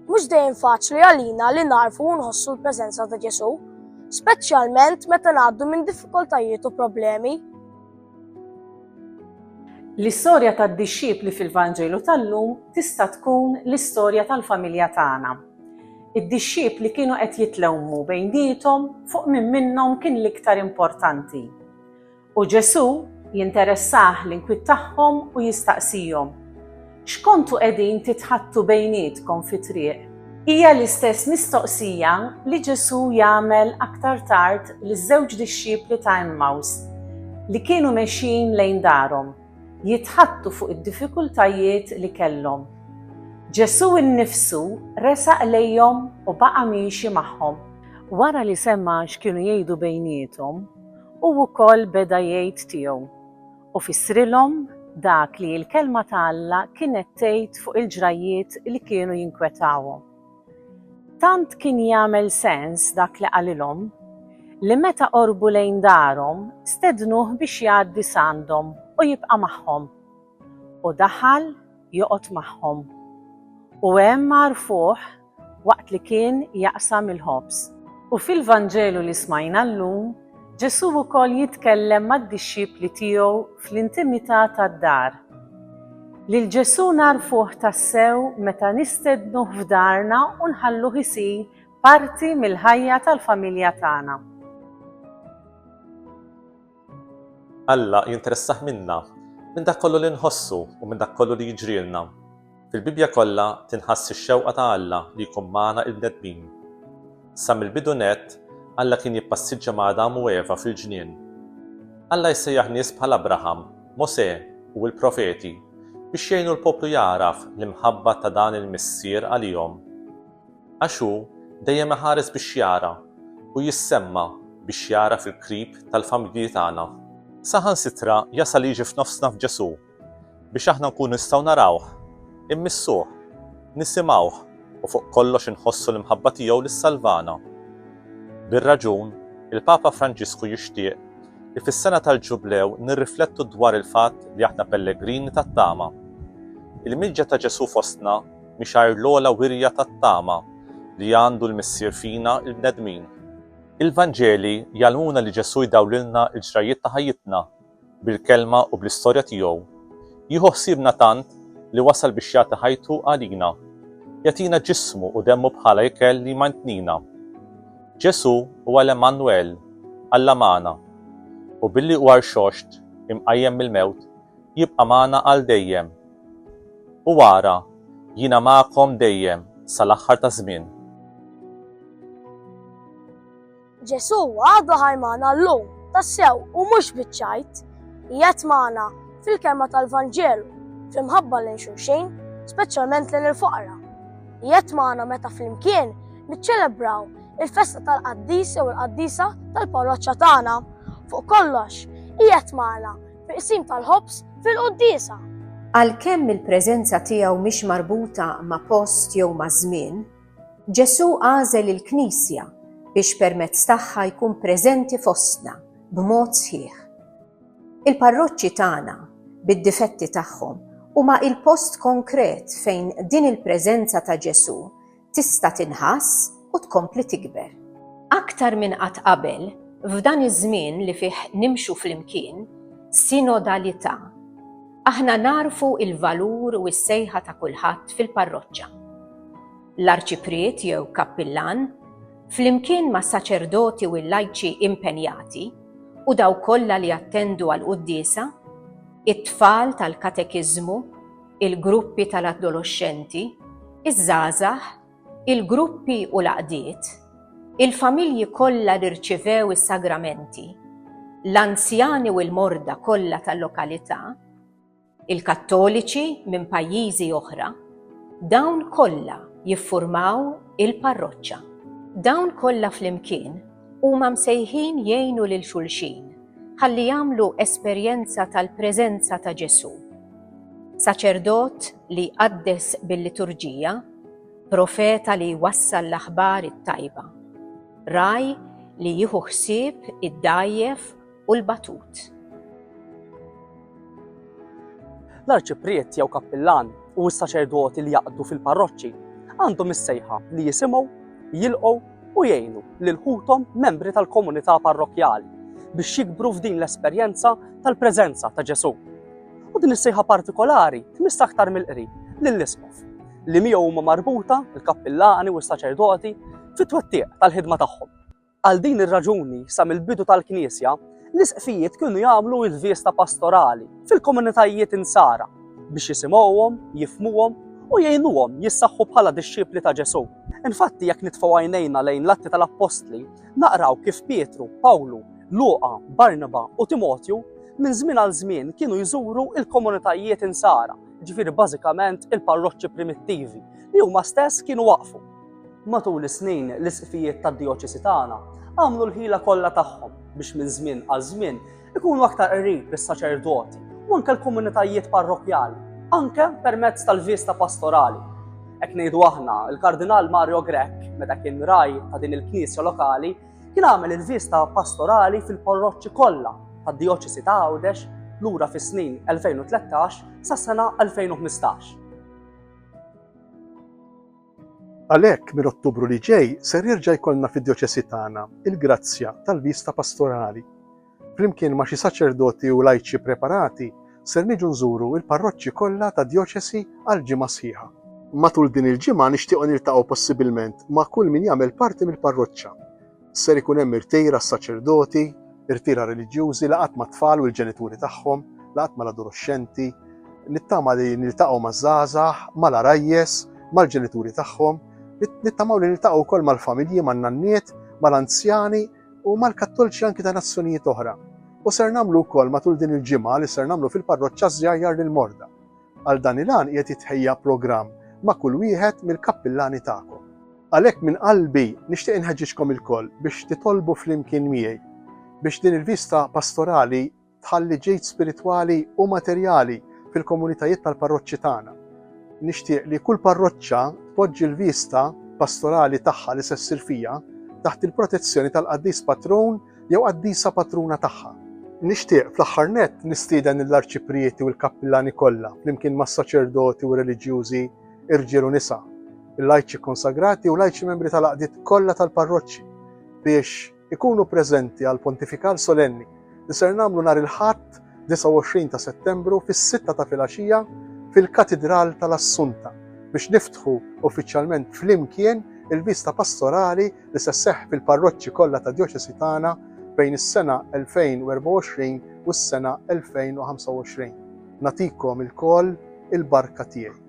Mhux dejjem faċli għalina li narfu u nħossu l-preżenza ta' Ġesu, speċjalment meta ngħaddu minn diffikultajiet u problemi. L-istorja tad-dixxipli fil-Vanġelu tal-lum tista' tkun l-istorja tal-familja tagħna. Id-dixxipli kienu qed jitlewmu bejniethom fuq min minnhom kien l-iktar importanti. U Ġesu jinteressah l-inkwiet tagħhom u jistaqsihom: x'kontu qegħdin titħattu bejnietkom fi triq? Hija l-istess mistoqsija li Ġesu jagħmel aktar tard liż-żewġ dixxipli ta' Emmaus li kienu mexjin lejn darhom, jitħattu fuq id-diffikultajiet li kellhom. Ġesu innifsu resaq lejhom u baqa' miexi magħhom. Wara li semma x'kienu jgħidu bejniethom, u wkoll beda jgħid tiegħu u fissrilhom dak li l-kelma ta' Alla kienet tgħid fuq il-ġrajiet li kienu jinkwetawhom. Tant kien jagħmel sens dak li qalilhom li meta qorbu lejn darhom stednuh biex jgħaddi sandhom u jibqa' magħhom. U daħal joqgħod magħhom. U hemm marfuh waqt li kien jaqsam il-ħobż. U fil-Vanġelu li smajna llum, Ġesu wkoll jitkellem mad-dixxipli tiegħu fl-intimità tad-dar. Lil Ġesu narfuh tassew meta nistednuh f'darna u nħalluh isir parti mill-ħajja tal-familja tagħna. Alla jinteressah minna, minn dak kollu li nħossu u minn dak kollu li jiġrilna. Fil-Bibja kollha tinħass ix-xewqa ta' Alla li jkun magħna il-bnedmin. Sa mill-bidu nett, Alla kien jippassiġġa ma' Adam u Eva fil-ġnien. Alla jsejjaħ nies bħal Abraham, Mosè u l-profeti biex jgħinu l-poplu jaraf l-imħabba ta' dan il-missier għalihom. Għax hu dejjem iħares biex jara u jissemma biex jara fil-qrib tal-familji tagħna. Saħansitra jasal jiġi f'nofsna f'Ġesu biex aħna nkunu nistgħu narawh, immissuh, nisimgħuh u fuq kollox inħossu l-imħabba tiegħu li ssalvana. Bir-raġun, il-Papa Franġisku jixtieq li fis-sena tal-Ġublew nirriflettu dwar il-fatt li aħna pellegrini tat-tama. Il-miġġa ta' Ġesu fostna mixajr l-ogħla wirja tat-tama li għandu l-missier fina il-bnedmin. Il-Vanġeli jgħallmuna li Ġesu jdawlilna l-ġrajiet ta' ħajjitna bil-kelma u bl-istorja tiegħu. Jieħu ħsiebna tant li wasal biex jagħti ħajtu għalina, jagħtina ġismu u demmu bħala ikel li jmantnina. Ġesu huwa l-Emmanuel, Alla magħna, u billi huwa rxoxt imqajjem mill-mewt jibqa' magħna għal dejjem. U wara jiena magħkom dejjem sal-aħħar ta' żmien. Ġesu għadu ħajmana llum tassew u mhux biċċajt, qiegħed magħna fil-kelma tal-Vanġelu, fl-imħabba lejn xulxin, speċjalment lejn il-foqra. Qiegħed magħna meta flimkien niċċelebraw il-festa tal-qaddisi u l-qaddisa tal-parroċċja tagħna. Fuq kollox, qiegħed magħna fil-qsim tal-ħobż fil-qudiesa. Għalkemm il-preżenza tiegħu mhix marbuta ma' post jew ma' żmien, Ġesu għażel il-Knisja biex permezz tagħha jkun preżenti fostna b'mod sħiħ. Il-parroċċji tagħna bid-difetti tagħhom huma il-post konkret fejn din il-preżenza ta' Ġesu tista' tinħass u tkompli tikber. Aktar minn qatt qabel, f'dan iż-żmien li fih nimxu flimkien, sinodalità. Aħna narfu il-valur u s-sejħa ta' kulħadd fil-parroċċja. L-arċipriet jew kappillan, flimkien ma' saċerdoti u l-lajċi impenjati u daw kollha li attendu għal qudiesa, it-tfal tal-katekiżmu, il-gruppi tal-adolescenti, iż-żgħażagħ, il-gruppi u l-għaqdiet, il-familji kollha li rċivew is-sagramenti, l-anzjani u l-morda kollha tal-lokalità, il-Kattoliċi minn pajjiżi oħra, dawn kollha jiffurmaw il-parroċċja. Dawn kollha flimkien huma msejħin jgħinu lil xulxin ħalli jagħmlu esperjenza tal-preżenza ta' Ġesu. Saċerdot li qaddes bil-liturġija, profeta li jwassal l-aħbar it-tajba, raj li jieħu ħsieb id-dgħajjef u l-batut. L-arċiprieti jew kappillani u s-saċerdoti li jaqdu fil-parroċċi għandhom is-sejħa li jisimgħu, jilqgħu u jgħinu lil ħuthom membri tal-komunità parrokjali biex jikbru f'din l-esperjenza tal-preżenza ta' Ġesu. U din is-sejħa partikolari tmiss aktar mill-qrib lill-isqof li miegħu huma marbuta il-kappillani u s-saċerdoti fit-twettieq tal-ħidma tagħhom. Għal din ir-raġuni sa mill-bidu tal-Knisja l-isqfijiet kienu jagħmlu l-vjesta pastorali fil-komunitajiet insara biex jisimgħuhom, jifhmuhom u jgħinuhom jissaħħu bħala dixxipli ta' Ġesu. Infatti jekk nitfgħu għajnejna lejn l-Atti tal-Apostli naqraw kif Pietru, Pawlu, Luqa, Barnaba u Timotju minn żmien għal żmien kienu jżuru il-komunitajiet insara, ġifieri bażikament il-parroċċi primittivi li huma stess kienu waqfu. Matul is-snin l-isqfijiet tad-dijoċesi tagħna għamlu l-ħila kollha tagħhom biex minn żmien għal żmien ikunu aktar qrib is-saċerdoti u anke l-komunitajiet parrokjali, anke permezz tal-vjesta pastorali. Hekk ngħidu aħna, il-Kardinal Mario Grech, meta kien raj ta' din il-Knisja lokali, kien għamel il-vjesta pastorali fil-parroċċi kollha tad-dijoċesi ta' Għawdex lura fis-snin 2013 sas-sena 2015. Għalhekk minn Ottubru li ġej ser jerġa' jkollna fid-dijoċesi tagħna il-grazzja tal-vjesta pastorali. Flimkien ma' xi saċerdoti u lajċi preparati ser niġu nżuru il-parroċċi kollha ta' dijoċesi għal ġimgħa sħiħa. Matul din il-ġimgħa nixtiequ niltaqgħu possibilment ma' kull min jagħmel parti mill-parroċċa. Ser ikun hemm irtejra s-saċerdoti, irtira reliġjużi laqgħat ma' tfal u l-ġenituri tagħhom, laqgħat mal-adolescenti, nittama li niltaqgħu maż-żgħażagħ, mal-arajjes, mal-ġenituri tagħhom, nittamaw li niltaqgħu wkoll mal-familji, man-nanniet, mal-anzjani u mal-kattolċi anki ta' nazzjonijiet oħra. U ser nagħmlu wkoll matul din il-ġimgħa li ser nagħmlu fil-parroċċa żjajjar lil Morda. Għal dan il-għan qiegħed jitħejja programm ma' kull wieħed mill-kappillani tagħkom. Għalhekk minn qalbi nixtieq inħeġġiġkom ilkoll biex titolbu flimkien miegħi biex din il-vista pastorali tħalli ġejt spiritwali u materjali fil-komunitajiet tal-parroċċi tagħna. Nixtieq li kull parroċċa tpoġġi l-vista pastorali tagħha li se ssir fija taħt il-protezzjoni tal-qaddis patrun jew qaddisa patruna tagħha. Nixtieq fl-aħħar nett nistieden l-arċiprieti u l-kappillani kollha flimkien mas-saċerdoti u reliġjużi irġiel u nisa, il-lajċi konsagrati u lajċi membri tal-qdiet kollha tal-parroċċi biex ikunu preżenti għal pontifikal solenni li ser nagħmlu nhar il-Ħadd 29 ta' Settembru fis-6 ta' filgħaxija fil-Katedral tal-Assunta biex niftħu uffiċjalment flimkien il-vista pastorali li se sseħħ fil-parroċċi kollha ta' dijoċesi tagħna bejn is-sena 2024 u s-sena 2025. Nagħtikom ilkoll il-barka tiegħi.